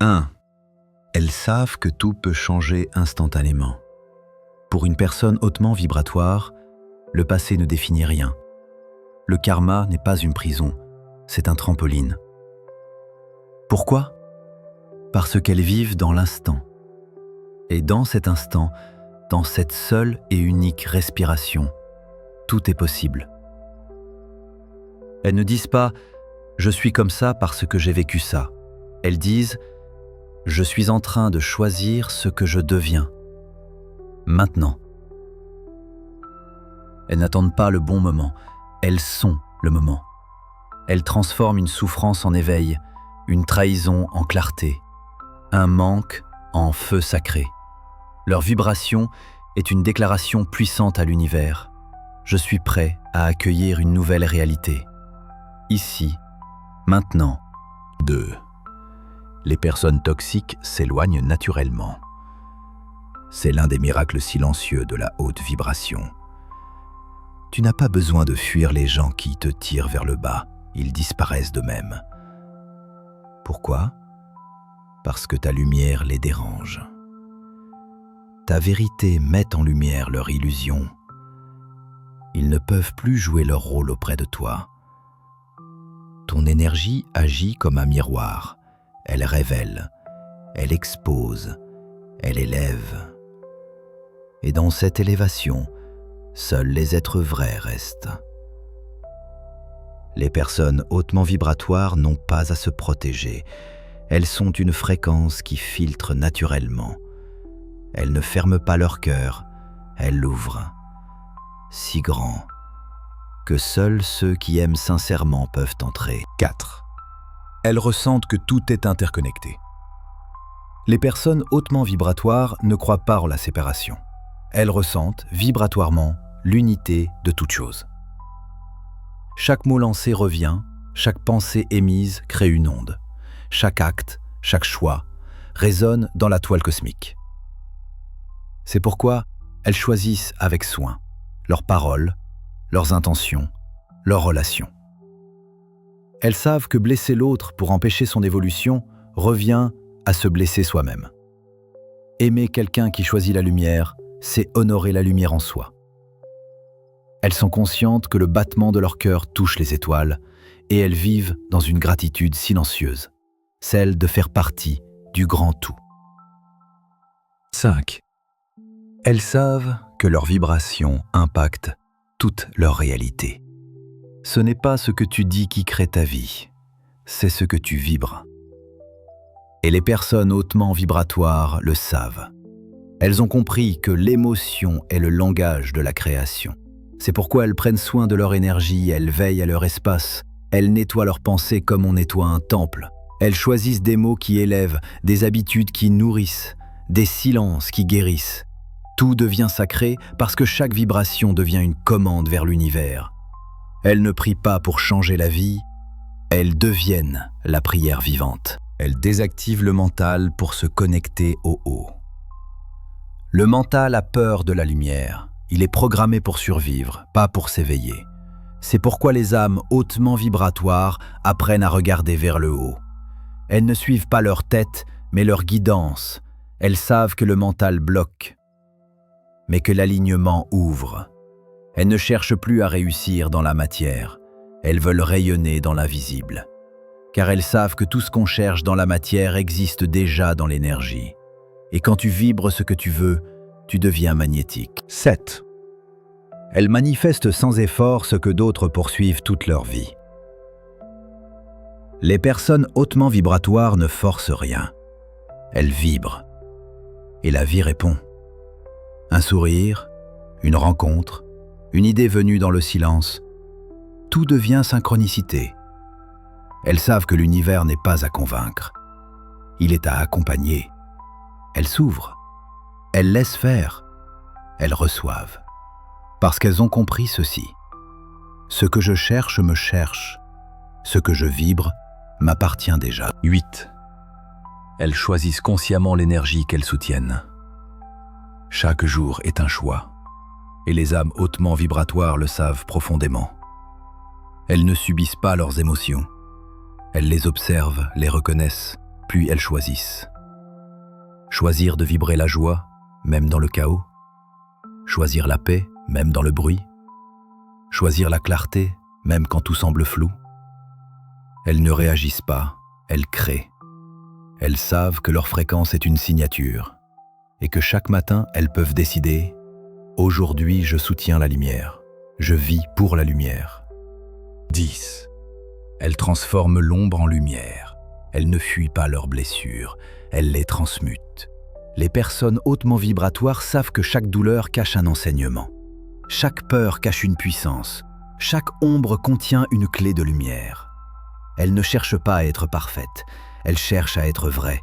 1. Elles savent que tout peut changer instantanément. Pour une personne hautement vibratoire, le passé ne définit rien. Le karma n'est pas une prison, c'est un trampoline. Pourquoi ? Parce qu'elles vivent dans l'instant. Et dans cet instant, dans cette seule et unique respiration, tout est possible. Elles ne disent pas « je suis comme ça parce que j'ai vécu ça ». Elles disent « je suis en train de choisir ce que je deviens, maintenant ». Elles n'attendent pas le bon moment, elles sont le moment. Elles transforment une souffrance en éveil, une trahison en clarté, un manque en feu sacré. Leur vibration est une déclaration puissante à l'univers. Je suis prêt à accueillir une nouvelle réalité. Ici, maintenant. 2. Les personnes toxiques s'éloignent naturellement. C'est l'un des miracles silencieux de la haute vibration. Tu n'as pas besoin de fuir les gens qui te tirent vers le bas, ils disparaissent d'eux-mêmes. Pourquoi ? Parce que ta lumière les dérange. Ta vérité met en lumière leur illusion. Ils ne peuvent plus jouer leur rôle auprès de toi. Ton énergie agit comme un miroir. Elle révèle, elle expose, elle élève. Et dans cette élévation, seuls les êtres vrais restent. Les personnes hautement vibratoires n'ont pas à se protéger. Elles sont une fréquence qui filtre naturellement. Elles ne ferment pas leur cœur, elles l'ouvrent. Si grand que seuls ceux qui aiment sincèrement peuvent entrer. 4. Elles ressentent que tout est interconnecté. Les personnes hautement vibratoires ne croient pas en la séparation. Elles ressentent vibratoirement l'unité de toute chose. Chaque mot lancé revient, chaque pensée émise crée une onde. Chaque acte, chaque choix résonne dans la toile cosmique. C'est pourquoi elles choisissent avec soin leurs paroles, leurs intentions, leurs relations. Elles savent que blesser l'autre pour empêcher son évolution revient à se blesser soi-même. Aimer quelqu'un qui choisit la lumière, c'est honorer la lumière en soi. Elles sont conscientes que le battement de leur cœur touche les étoiles et elles vivent dans une gratitude silencieuse, celle de faire partie du grand tout. 5. Elles savent que leur vibration impacte toute leur réalité. Ce n'est pas ce que tu dis qui crée ta vie, c'est ce que tu vibres. Et les personnes hautement vibratoires le savent. Elles ont compris que l'émotion est le langage de la création. C'est pourquoi elles prennent soin de leur énergie, elles veillent à leur espace, elles nettoient leurs pensées comme on nettoie un temple. Elles choisissent des mots qui élèvent, des habitudes qui nourrissent, des silences qui guérissent. Tout devient sacré parce que chaque vibration devient une commande vers l'univers. Elles ne prient pas pour changer la vie, elles deviennent la prière vivante. Elles désactivent le mental pour se connecter au haut. Le mental a peur de la lumière. Il est programmé pour survivre, pas pour s'éveiller. C'est pourquoi les âmes hautement vibratoires apprennent à regarder vers le haut. Elles ne suivent pas leur tête, mais leur guidance. Elles savent que le mental bloque, mais que l'alignement ouvre. Elles ne cherchent plus à réussir dans la matière. Elles veulent rayonner dans l'invisible. Car elles savent que tout ce qu'on cherche dans la matière existe déjà dans l'énergie. Et quand tu vibres ce que tu veux, tu deviens magnétique. 7. Elles manifestent sans effort ce que d'autres poursuivent toute leur vie. Les personnes hautement vibratoires ne forcent rien. Elles vibrent. Et la vie répond. Un sourire, une rencontre, une idée venue dans le silence. Tout devient synchronicité. Elles savent que l'univers n'est pas à convaincre. Il est à accompagner. Elles s'ouvrent. Elles laissent faire. Elles reçoivent. Parce qu'elles ont compris ceci. Ce que je cherche me cherche. Ce que je vibre m'appartient déjà. 8. Elles choisissent consciemment l'énergie qu'elles soutiennent. Chaque jour est un choix. Et les âmes hautement vibratoires le savent profondément. Elles ne subissent pas leurs émotions. Elles les observent, les reconnaissent, puis elles choisissent. Choisir de vibrer la joie, même dans le chaos. Choisir la paix, même dans le bruit. Choisir la clarté, même quand tout semble flou. Elles ne réagissent pas, elles créent. Elles savent que leur fréquence est une signature et que chaque matin, elles peuvent décider « Aujourd'hui, je soutiens la lumière. Je vis pour la lumière. » 10. Elles transforment l'ombre en lumière. Elles ne fuient pas leurs blessures, elles les transmutent. Les personnes hautement vibratoires savent que chaque douleur cache un enseignement. Chaque peur cache une puissance. Chaque ombre contient une clé de lumière. Elles ne cherchent pas à être parfaites, elles cherchent à être vraies.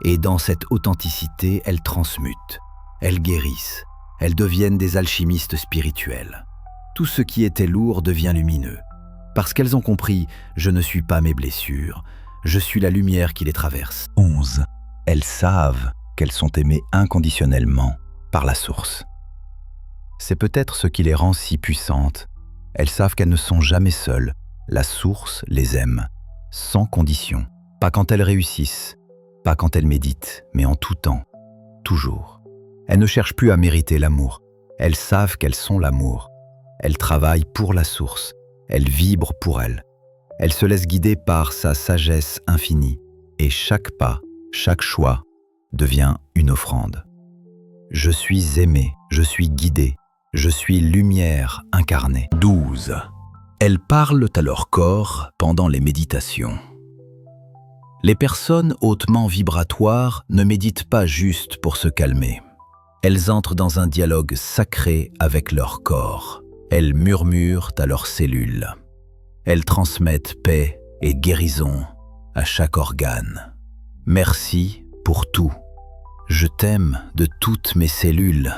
Et dans cette authenticité, elles transmutent, elles guérissent, elles deviennent des alchimistes spirituels. Tout ce qui était lourd devient lumineux. Parce qu'elles ont compris, je ne suis pas mes blessures, je suis la lumière qui les traverse. 11. Elles savent qu'elles sont aimées inconditionnellement par la source. C'est peut-être ce qui les rend si puissantes. Elles savent qu'elles ne sont jamais seules. La source les aime, sans condition. Pas quand elles réussissent, pas quand elles méditent, mais en tout temps, toujours. Elles ne cherchent plus à mériter l'amour. Elles savent qu'elles sont l'amour. Elles travaillent pour la source. Elles vibrent pour elle. Elle se laisse guider par sa sagesse infinie et chaque pas, chaque choix devient une offrande. Je suis aimé, je suis guidé, je suis lumière incarnée. 12. Elles parlent à leur corps pendant les méditations. Les personnes hautement vibratoires ne méditent pas juste pour se calmer. Elles entrent dans un dialogue sacré avec leur corps. Elles murmurent à leurs cellules. Elles transmettent paix et guérison à chaque organe. Merci pour tout. Je t'aime de toutes mes cellules.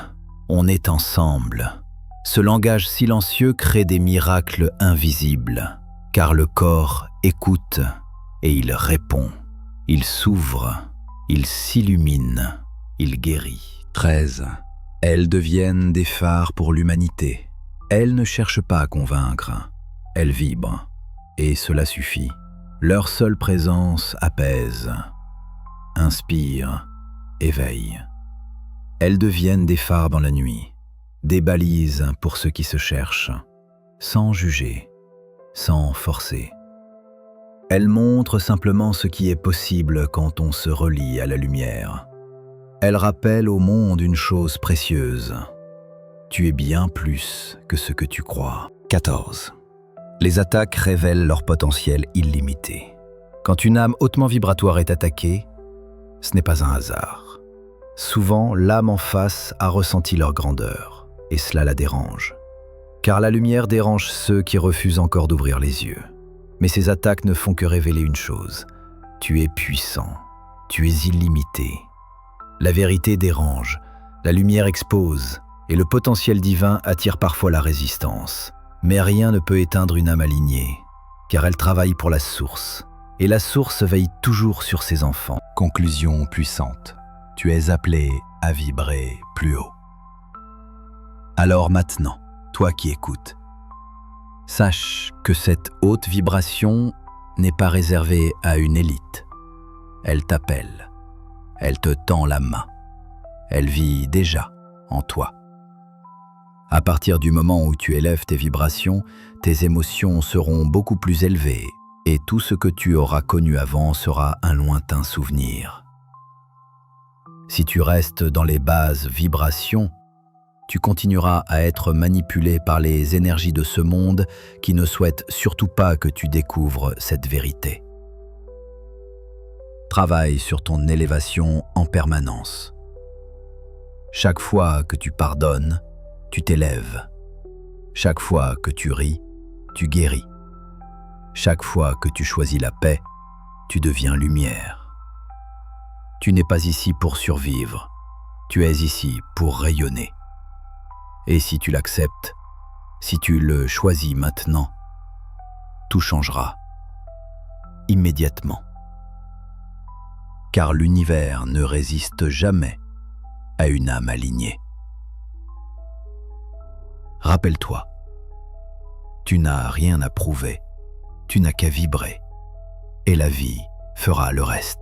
On est ensemble. Ce langage silencieux crée des miracles invisibles, car le corps écoute et il répond. Il s'ouvre, il s'illumine, il guérit. 13. Elles deviennent des phares pour l'humanité. Elles ne cherchent pas à convaincre, elles vibrent, et cela suffit. Leur seule présence apaise, inspire, éveille. Elles deviennent des phares dans la nuit, des balises pour ceux qui se cherchent, sans juger, sans forcer. Elles montrent simplement ce qui est possible quand on se relie à la lumière. Elles rappellent au monde une chose précieuse. Tu es bien plus que ce que tu crois. 14. Les attaques révèlent leur potentiel illimité. Quand une âme hautement vibratoire est attaquée, ce n'est pas un hasard. Souvent, l'âme en face a ressenti leur grandeur, et cela la dérange. Car la lumière dérange ceux qui refusent encore d'ouvrir les yeux. Mais ces attaques ne font que révéler une chose. Tu es puissant, tu es illimité. La vérité dérange, la lumière expose, et le potentiel divin attire parfois la résistance. Mais rien ne peut éteindre une âme alignée, car elle travaille pour la source. Et la source veille toujours sur ses enfants. Conclusion puissante. Tu es appelé à vibrer plus haut. Alors maintenant, toi qui écoutes, sache que cette haute vibration n'est pas réservée à une élite. Elle t'appelle, elle te tend la main, elle vit déjà en toi. À partir du moment où tu élèves tes vibrations, tes émotions seront beaucoup plus élevées et tout ce que tu auras connu avant sera un lointain souvenir. Si tu restes dans les basses vibrations, tu continueras à être manipulé par les énergies de ce monde qui ne souhaitent surtout pas que tu découvres cette vérité. Travaille sur ton élévation en permanence. Chaque fois que tu pardonnes, tu t'élèves. Chaque fois que tu ris, tu guéris. Chaque fois que tu choisis la paix, tu deviens lumière. Tu n'es pas ici pour survivre, tu es ici pour rayonner. Et si tu l'acceptes, si tu le choisis maintenant, tout changera immédiatement. Car l'univers ne résiste jamais à une âme alignée. Rappelle-toi, tu n'as rien à prouver, tu n'as qu'à vibrer, et la vie fera le reste.